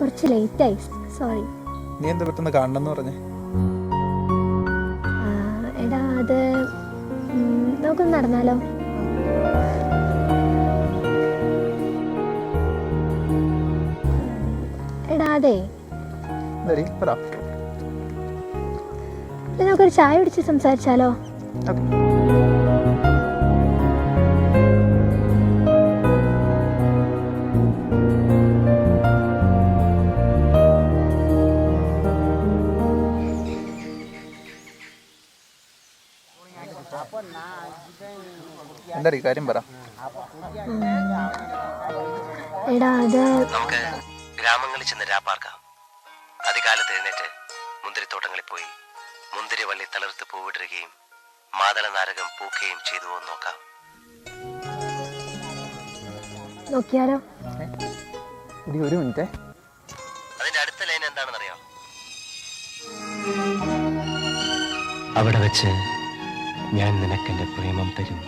കുറച്ച് ലേറ്റായി, സോറി. നീ എന്താ പെട്ടെന്ന് കാണണമെന്ന് പറഞ്ഞേ? എടാ അത് നമുക്കൊന്ന് നടന്നാലോ? എടാ അതെ, നമുക്കൊരു ചായ കുടിച്ച് സംസാരിച്ചാലോ? എന്താ കാര്യം പറ. എടാ അത് നമുക്ക് ഗ്രാമങ്ങളിൽ ചെന്ന് രാപ്പാർക്കാം. അതികാലത്ത് എഴുന്നേറ്റ് മുന്തിരിത്തോട്ടങ്ങളിൽ പോയി മുന്തിരി വള്ളി തളിർത്ത് പൂവിടുകയും മാതള നാരകം പൂക്കുകയും ചെയ്തുവോ നോക്കാം. നോക്കിയാലോ? ഒരു മിനിറ്റ്. അതിന്റെ അടുത്ത ലൈൻ എന്താണെന്നറിയാം? അവിടെ വെച്ച് ഞാൻ നിനക്കെന്റെ പ്രേമം തരും.